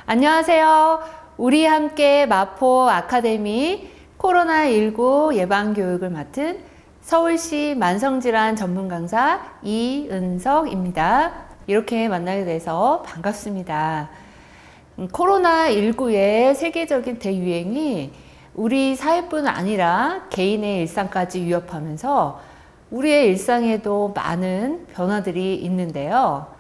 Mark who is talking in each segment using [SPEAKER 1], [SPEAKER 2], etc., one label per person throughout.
[SPEAKER 1] 안녕하세요. 우리 함께 마포 아카데미 코로나19 예방교육을 맡은 서울시 만성질환 전문 강사 이은석입니다. 이렇게 만나게 돼서 반갑습니다. 코로나19의 세계적인 대유행이 우리 사회뿐 아니라 개인의 일상까지 위협하면서 우리의 일상에도 많은 변화들이 있는데요.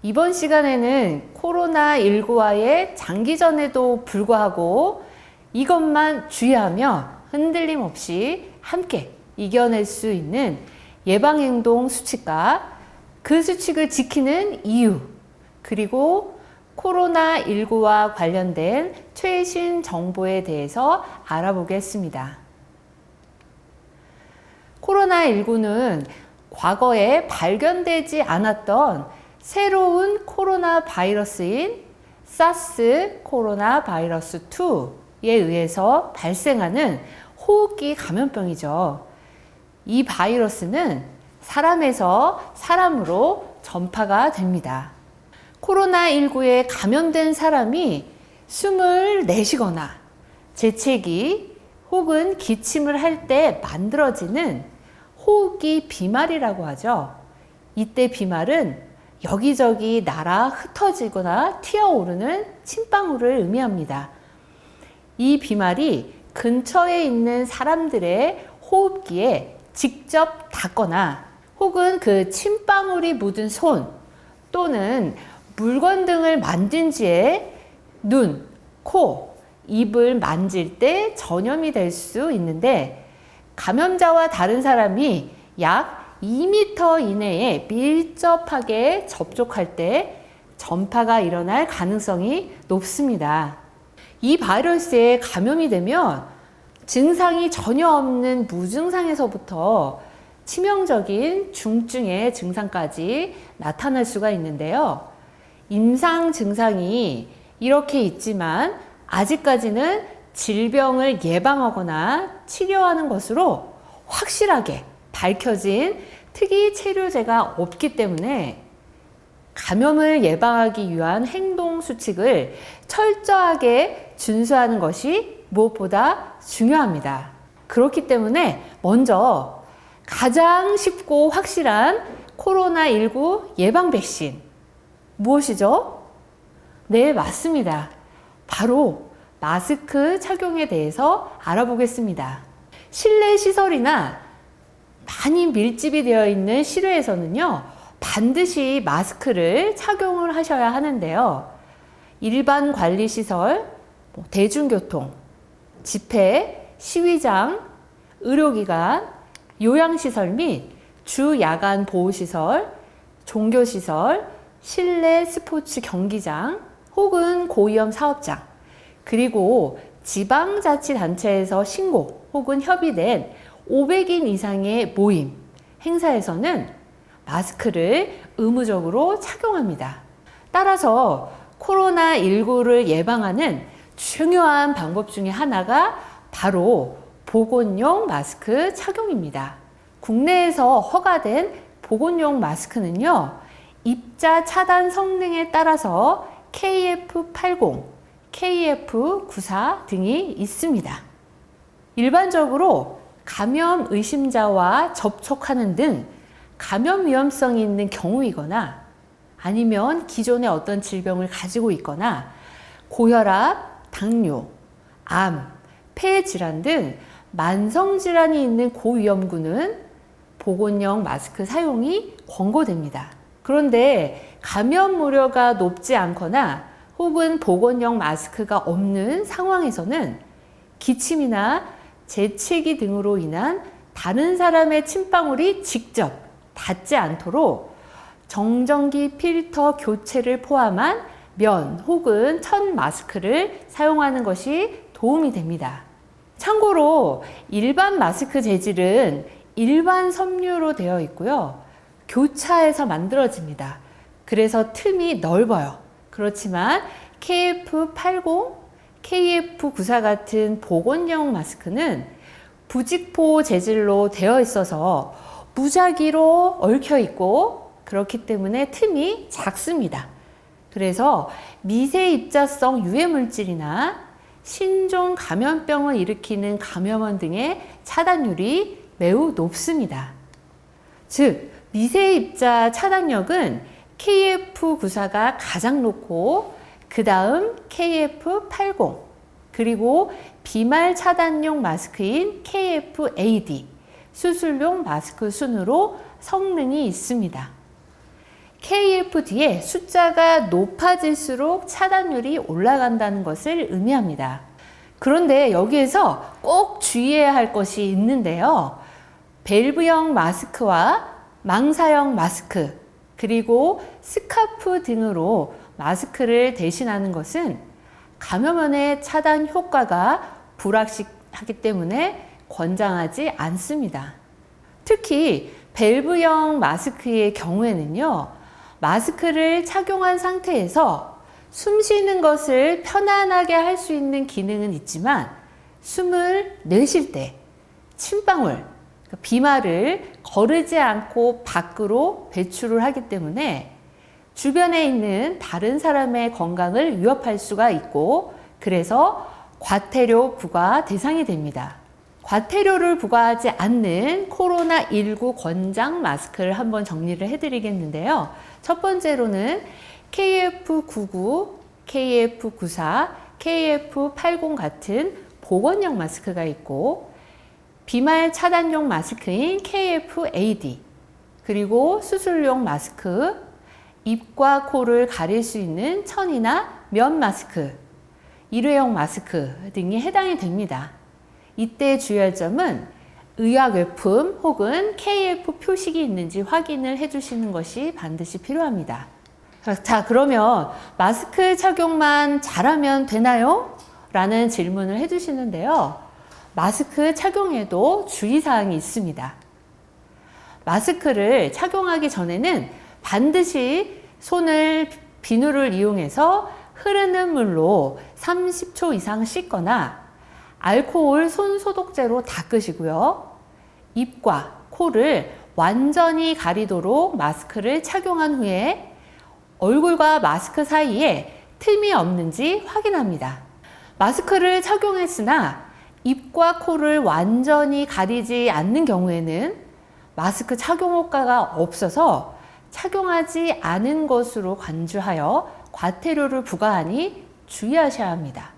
[SPEAKER 1] 이번 시간에는 코로나19와의 장기전에도 불구하고 이것만 주의하며 흔들림 없이 함께 이겨낼 수 있는 예방행동 수칙과 그 수칙을 지키는 이유, 그리고 코로나19와 관련된 최신 정보에 대해서 알아보겠습니다. 코로나19는 과거에 발견되지 않았던 새로운 코로나 바이러스인 사스 코로나 바이러스 2에 의해서 발생하는 호흡기 감염병이죠. 이 바이러스는 사람에서 사람으로 전파가 됩니다. 코로나19에 감염된 사람이 숨을 내쉬거나 재채기 혹은 기침을 할 때 만들어지는 호흡기 비말이라고 하죠. 이때 비말은 여기저기 날아 흩어지거나 튀어오르는 침방울을 의미합니다. 이 비말이 근처에 있는 사람들의 호흡기에 직접 닿거나 혹은 그 침방울이 묻은 손 또는 물건 등을 만진 뒤에 눈, 코, 입을 만질 때 전염이 될 수 있는데 감염자와 다른 사람이 약 2m 이내에 밀접하게 접촉할 때 전파가 일어날 가능성이 높습니다. 이 바이러스에 감염이 되면 증상이 전혀 없는 무증상에서부터 치명적인 중증의 증상까지 나타날 수가 있는데요. 임상 증상이 이렇게 있지만 아직까지는 질병을 예방하거나 치료하는 것으로 확실하게 밝혀진 특이 치료제가 없기 때문에 감염을 예방하기 위한 행동 수칙을 철저하게 준수하는 것이 무엇보다 중요합니다. 그렇기 때문에 먼저 가장 쉽고 확실한 코로나19 예방 백신 무엇이죠? 네, 맞습니다. 바로 마스크 착용에 대해서 알아보겠습니다. 실내 시설이나 많이 밀집이 되어 있는 실외에서는요, 반드시 마스크를 착용을 하셔야 하는데요. 일반 관리시설, 대중교통, 집회, 시위장, 의료기관, 요양시설 및 주야간 보호시설, 종교시설, 실내 스포츠 경기장 혹은 고위험 사업장, 그리고 지방자치단체에서 신고 혹은 협의된 500인 이상의 모임, 행사에서는 마스크를 의무적으로 착용합니다. 따라서 코로나19를 예방하는 중요한 방법 중에 하나가 바로 보건용 마스크 착용입니다. 국내에서 허가된 보건용 마스크는요, 입자 차단 성능에 따라서 KF80, KF94 등이 있습니다. 일반적으로 감염 의심자와 접촉하는 등 감염 위험성이 있는 경우이거나 아니면 기존에 어떤 질병을 가지고 있거나 고혈압, 당뇨, 암, 폐 질환 등 만성 질환이 있는 고위험군은 보건용 마스크 사용이 권고됩니다. 그런데 감염 우려가 높지 않거나 혹은 보건용 마스크가 없는 상황에서는 기침이나 재채기 등으로 인한 다른 사람의 침방울이 직접 닿지 않도록 정전기 필터 교체를 포함한 면 혹은 천 마스크를 사용하는 것이 도움이 됩니다. 참고로 일반 마스크 재질은 일반 섬유로 되어 있고요. 교차해서 만들어집니다. 그래서 틈이 넓어요. 그렇지만 KF80, KF94 같은 보건용 마스크는 부직포 재질로 되어 있어서 무작위로 얽혀 있고 그렇기 때문에 틈이 작습니다. 그래서 미세입자성 유해물질이나 신종 감염병을 일으키는 감염원 등의 차단율이 매우 높습니다. 즉, 미세입자 차단력은 KF94가 가장 높고 그 다음 KF80 그리고 비말 차단용 마스크인 KFAD 수술용 마스크 순으로 성능이 있습니다. KFD의 숫자가 높아질수록 차단율이 올라간다는 것을 의미합니다. 그런데 여기에서 꼭 주의해야 할 것이 있는데요. 밸브형 마스크와 망사형 마스크 그리고 스카프 등으로 마스크를 대신하는 것은 감염원의 차단 효과가 불확실하기 때문에 권장하지 않습니다. 특히 밸브형 마스크의 경우에는요, 마스크를 착용한 상태에서 숨 쉬는 것을 편안하게 할 수 있는 기능은 있지만 숨을 내쉴 때 침방울, 비말을 거르지 않고 밖으로 배출을 하기 때문에 주변에 있는 다른 사람의 건강을 위협할 수가 있고 그래서 과태료 부과 대상이 됩니다. 과태료를 부과하지 않는 코로나19 권장 마스크를 한번 정리를 해드리겠는데요. 첫 번째로는 KF99, KF94, KF80 같은 보건용 마스크가 있고 비말 차단용 마스크인 KFAD 그리고 수술용 마스크, 입과 코를 가릴 수 있는 천이나 면 마스크, 일회용 마스크 등이 해당이 됩니다. 이때 주의할 점은 의약외품 혹은 KF 표식이 있는지 확인을 해주시는 것이 반드시 필요합니다. 자, 그러면 마스크 착용만 잘하면 되나요? 라는 질문을 해주시는데요. 마스크 착용에도 주의사항이 있습니다. 마스크를 착용하기 전에는 반드시 손을 비누를 이용해서 흐르는 물로 30초 이상 씻거나 알코올 손 소독제로 닦으시고요. 입과 코를 완전히 가리도록 마스크를 착용한 후에 얼굴과 마스크 사이에 틈이 없는지 확인합니다. 마스크를 착용했으나 입과 코를 완전히 가리지 않는 경우에는 마스크 착용 효과가 없어서 착용하지 않은 것으로 간주하여 과태료를 부과하니 주의하셔야 합니다.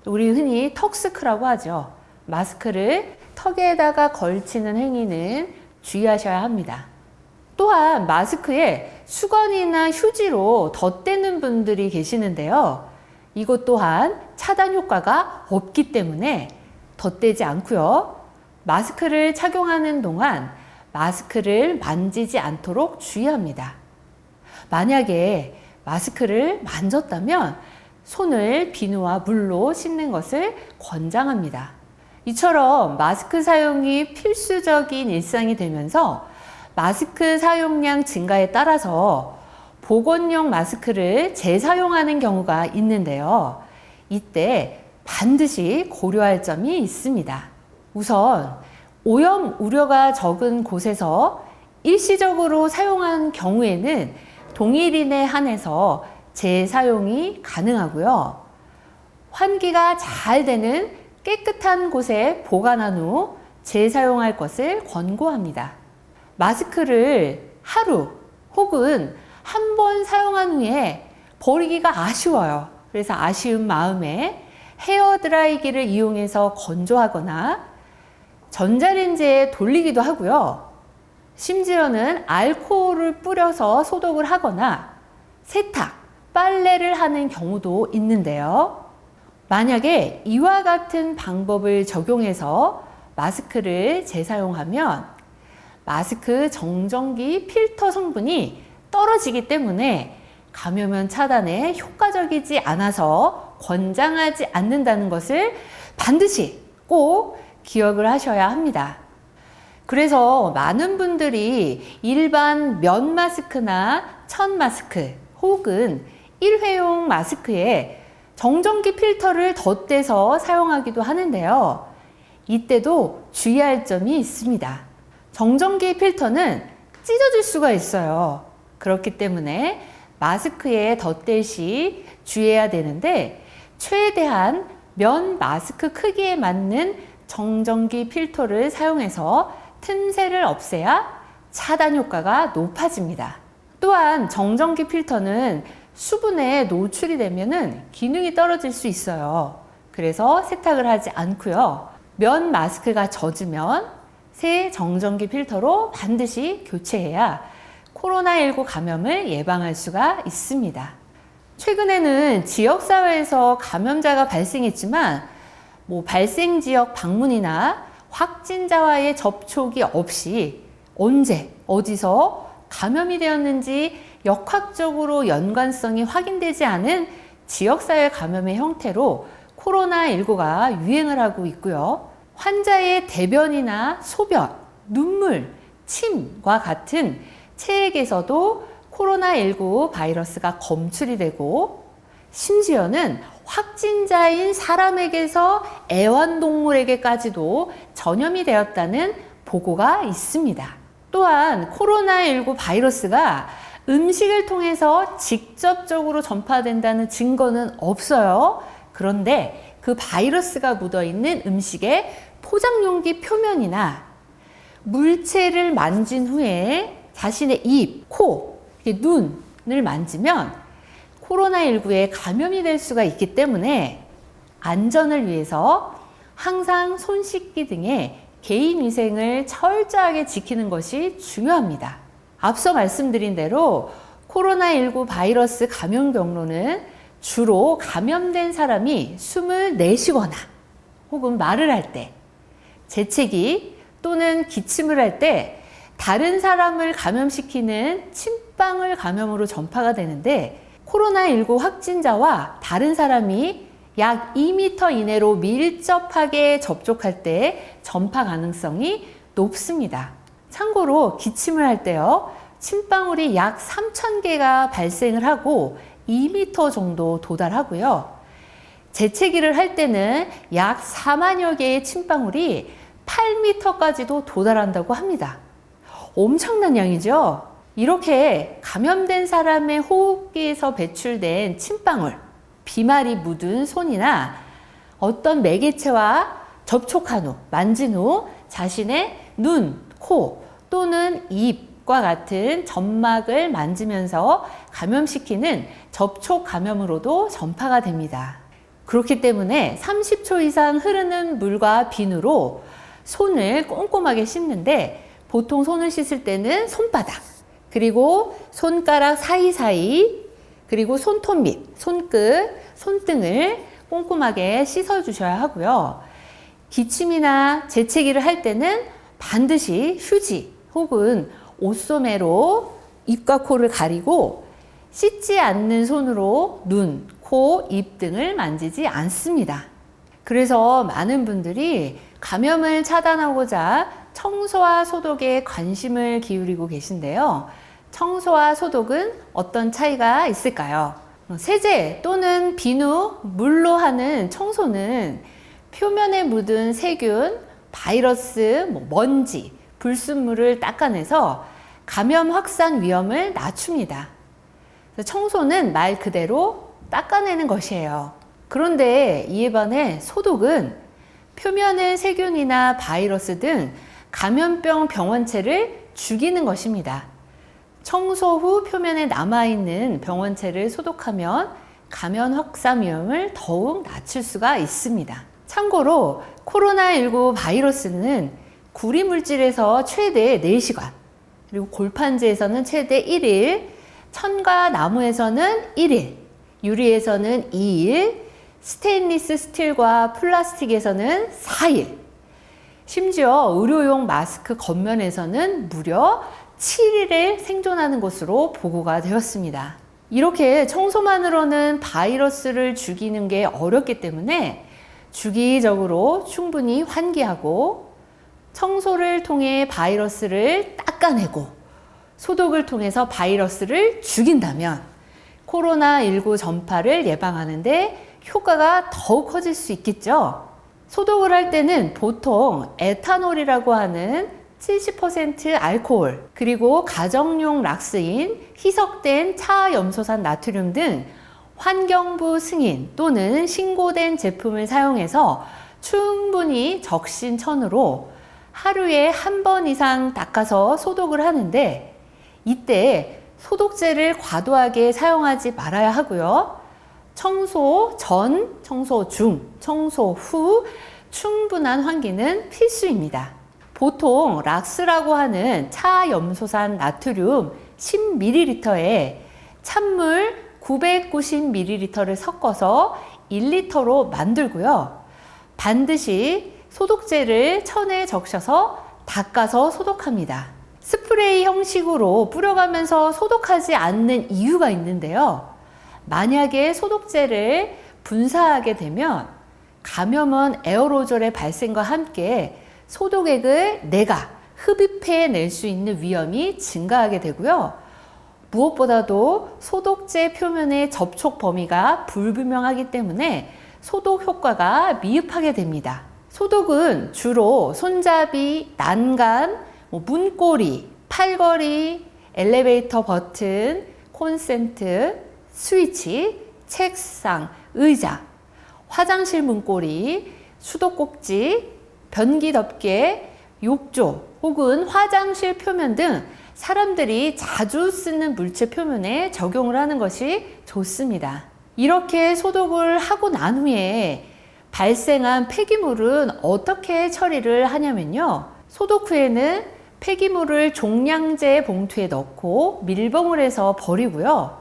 [SPEAKER 1] 우리 흔히 턱스크라고 하죠. 마스크를 턱에다가 걸치는 행위는 주의하셔야 합니다. 또한 마스크에 수건이나 휴지로 덧대는 분들이 계시는데요. 이것 또한 차단 효과가 없기 때문에 덧대지 않고요. 마스크를 착용하는 동안 마스크를 만지지 않도록 주의합니다. 만약에 마스크를 만졌다면 손을 비누와 물로 씻는 것을 권장합니다. 이처럼 마스크 사용이 필수적인 일상이 되면서 마스크 사용량 증가에 따라서 보건용 마스크를 재사용하는 경우가 있는데요. 이때 반드시 고려할 점이 있습니다. 우선 오염 우려가 적은 곳에서 일시적으로 사용한 경우에는 동일인에 한해서 재사용이 가능하고요. 환기가 잘 되는 깨끗한 곳에 보관한 후 재사용할 것을 권고합니다. 마스크를 하루 혹은 한 번 사용한 후에 버리기가 아쉬워요. 그래서 아쉬운 마음에 헤어드라이기를 이용해서 건조하거나 전자레인지에 돌리기도 하고요. 심지어는 알코올을 뿌려서 소독을 하거나 세탁, 빨래를 하는 경우도 있는데요. 만약에 이와 같은 방법을 적용해서 마스크를 재사용하면 마스크 정전기 필터 성분이 떨어지기 때문에 감염원 차단에 효과적이지 않아서 권장하지 않는다는 것을 반드시 꼭 기억을 하셔야 합니다. 그래서 많은 분들이 일반 면 마스크나 천 마스크 혹은 일회용 마스크에 정전기 필터를 덧대서 사용하기도 하는데요. 이때도 주의할 점이 있습니다. 정전기 필터는 찢어질 수가 있어요. 그렇기 때문에 마스크에 덧댈 시 주의해야 되는데, 최대한 면 마스크 크기에 맞는 정전기 필터를 사용해서 틈새를 없애야 차단 효과가 높아집니다. 또한 정전기 필터는 수분에 노출이 되면은 기능이 떨어질 수 있어요. 그래서 세탁을 하지 않고요. 면 마스크가 젖으면 새 정전기 필터로 반드시 교체해야 코로나19 감염을 예방할 수가 있습니다. 최근에는 지역사회에서 감염자가 발생했지만 발생 지역 방문이나 확진자와의 접촉이 없이 언제, 어디서 감염이 되었는지 역학적으로 연관성이 확인되지 않은 지역사회 감염의 형태로 코로나19가 유행을 하고 있고요. 환자의 대변이나 소변, 눈물, 침과 같은 체액에서도 코로나19 바이러스가 검출이 되고, 심지어는 확진자인 사람에게서 애완동물에게까지도 전염이 되었다는 보고가 있습니다. 또한 코로나19 바이러스가 음식을 통해서 직접적으로 전파된다는 증거는 없어요. 그런데 그 바이러스가 묻어있는 음식의 포장용기 표면이나 물체를 만진 후에 자신의 입, 코, 눈을 만지면 코로나19에 감염이 될 수가 있기 때문에 안전을 위해서 항상 손 씻기 등의 개인위생을 철저하게 지키는 것이 중요합니다. 앞서 말씀드린 대로 코로나19 바이러스 감염 경로는 주로 감염된 사람이 숨을 내쉬거나 혹은 말을 할 때, 재채기 또는 기침을 할 때 다른 사람을 감염시키는 침방울 감염으로 전파가 되는데, 코로나19 확진자와 다른 사람이 약 2m 이내로 밀접하게 접촉할 때 전파 가능성이 높습니다. 참고로 기침을 할 때요, 침방울이 약 3,000개가 발생을 하고 2m 정도 도달하고요. 재채기를 할 때는 약 4만여 개의 침방울이 8m까지도 도달한다고 합니다. 엄청난 양이죠? 이렇게 감염된 사람의 호흡기에서 배출된 침방울, 비말이 묻은 손이나 어떤 매개체와 접촉한 후, 만진 후 자신의 눈, 코 또는 입과 같은 점막을 만지면서 감염시키는 접촉 감염으로도 전파가 됩니다. 그렇기 때문에 30초 이상 흐르는 물과 비누로 손을 꼼꼼하게 씻는데, 보통 손을 씻을 때는 손바닥, 그리고 손가락 사이사이, 그리고 손톱 밑, 손끝, 손등을 꼼꼼하게 씻어 주셔야 하고요. 기침이나 재채기를 할 때는 반드시 휴지 혹은 옷소매로 입과 코를 가리고 씻지 않는 손으로 눈, 코, 입 등을 만지지 않습니다. 그래서 많은 분들이 감염을 차단하고자 청소와 소독에 관심을 기울이고 계신데요. 청소와 소독은 어떤 차이가 있을까요? 세제 또는 비누, 물로 하는 청소는 표면에 묻은 세균, 바이러스, 먼지, 불순물을 닦아내서 감염 확산 위험을 낮춥니다. 청소는 말 그대로 닦아내는 것이에요. 그런데 이에 반해 소독은 표면의 세균이나 바이러스 등 감염병 병원체를 죽이는 것입니다. 청소 후 표면에 남아있는 병원체를 소독하면 감염 확산 위험을 더욱 낮출 수가 있습니다. 참고로 코로나19 바이러스는 구리 물질에서 최대 4시간, 그리고 골판지에서는 최대 1일, 천과 나무에서는 1일, 유리에서는 2일, 스테인리스 스틸과 플라스틱에서는 4일, 심지어 의료용 마스크 겉면에서는 무려 7일을 생존하는 것으로 보고가 되었습니다. 이렇게 청소만으로는 바이러스를 죽이는 게 어렵기 때문에 주기적으로 충분히 환기하고, 청소를 통해 바이러스를 닦아내고 소독을 통해서 바이러스를 죽인다면 코로나19 전파를 예방하는 데 효과가 더욱 커질 수 있겠죠. 소독을 할 때는 보통 에탄올이라고 하는 70% 알코올, 그리고 가정용 락스인, 희석된 차염소산 나트륨 등 환경부 승인 또는 신고된 제품을 사용해서 충분히 적신천으로 하루에 한 번 이상 닦아서 소독을 하는데, 이때 소독제를 과도하게 사용하지 말아야 하고요. 청소 전, 청소 중, 청소 후 충분한 환기는 필수입니다. 보통 락스라고 하는 차염소산 나트륨 10ml에 찬물 990ml를 섞어서 1리터로 만들고요. 반드시 소독제를 천에 적셔서 닦아서 소독합니다. 스프레이 형식으로 뿌려가면서 소독하지 않는 이유가 있는데요. 만약에 소독제를 분사하게 되면 감염원 에어로졸의 발생과 함께 소독액을 내가 흡입해 낼 수 있는 위험이 증가하게 되고요. 무엇보다도 소독제 표면의 접촉 범위가 불분명하기 때문에 소독 효과가 미흡하게 됩니다. 소독은 주로 손잡이, 난간, 문고리, 팔걸이, 엘리베이터 버튼, 콘센트, 스위치, 책상, 의자, 화장실 문고리, 수도꼭지, 변기 덮개, 욕조 혹은 화장실 표면 등 사람들이 자주 쓰는 물체 표면에 적용을 하는 것이 좋습니다. 이렇게 소독을 하고 난 후에 발생한 폐기물은 어떻게 처리를 하냐면요. 소독 후에는 폐기물을 종량제 봉투에 넣고 밀봉을 해서 버리고요.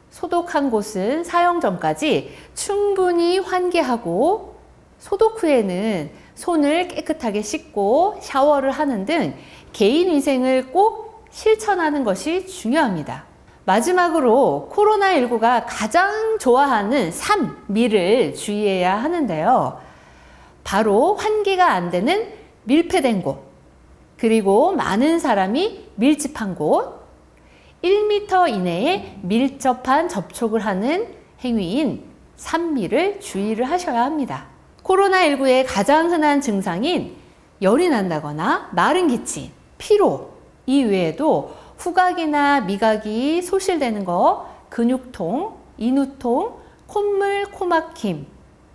[SPEAKER 1] 소독한 곳은 사용 전까지 충분히 환기하고, 소독 후에는 손을 깨끗하게 씻고 샤워를 하는 등 개인위생을 꼭 실천하는 것이 중요합니다. 마지막으로 코로나19가 가장 좋아하는 3미를 주의해야 하는데요. 바로 환기가 안 되는 밀폐된 곳, 그리고 많은 사람이 밀집한 곳, 1m 이내에 밀접한 접촉을 하는 행위인 3미를 주의를 하셔야 합니다. 코로나19의 가장 흔한 증상인 열이 난다거나 마른 기침, 피로 이외에도 후각이나 미각이 소실되는 것, 근육통, 인후통, 콧물, 코막힘,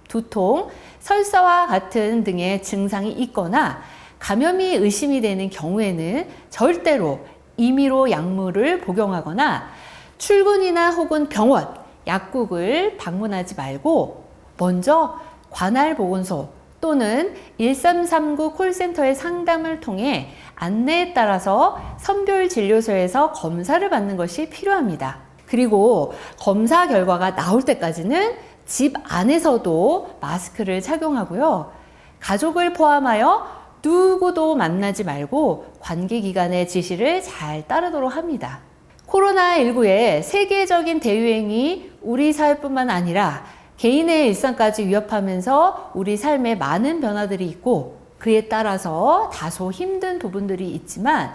[SPEAKER 1] 두통, 설사와 같은 등의 증상이 있거나 감염이 의심이 되는 경우에는 절대로 임의로 약물을 복용하거나 출근이나 혹은 병원, 약국을 방문하지 말고 먼저 관할보건소 또는 1339 콜센터의 상담을 통해 안내에 따라서 선별진료소에서 검사를 받는 것이 필요합니다. 그리고 검사 결과가 나올 때까지는 집 안에서도 마스크를 착용하고요. 가족을 포함하여 누구도 만나지 말고 관계기관의 지시를 잘 따르도록 합니다. 코로나19의 세계적인 대유행이 우리 사회뿐만 아니라 개인의 일상까지 위협하면서 우리 삶에 많은 변화들이 있고, 그에 따라서 다소 힘든 부분들이 있지만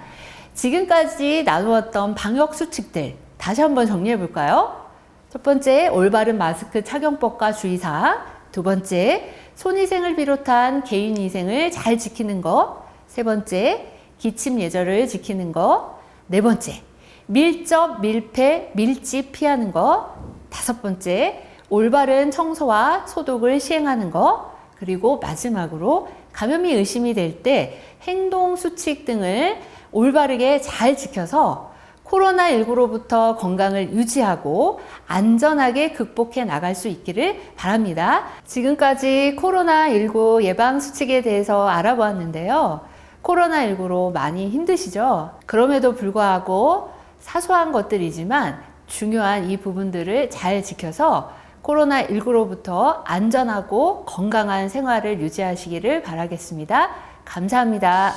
[SPEAKER 1] 지금까지 나누었던 방역 수칙들 다시 한번 정리해 볼까요? 첫 번째, 올바른 마스크 착용법과 주의사항. 두 번째, 손위생을 비롯한 개인위생을 잘 지키는 것. 세 번째, 기침 예절을 지키는 것. 네 번째, 밀접, 밀폐, 밀집 피하는 것. 다섯 번째, 올바른 청소와 소독을 시행하는 것. 그리고 마지막으로 감염이 의심이 될 때 행동 수칙 등을 올바르게 잘 지켜서 코로나19로부터 건강을 유지하고 안전하게 극복해 나갈 수 있기를 바랍니다. 지금까지 코로나19 예방 수칙에 대해서 알아보았는데요. 코로나19로 많이 힘드시죠? 그럼에도 불구하고 사소한 것들이지만 중요한 이 부분들을 잘 지켜서 코로나19로부터 안전하고 건강한 생활을 유지하시기를 바라겠습니다. 감사합니다.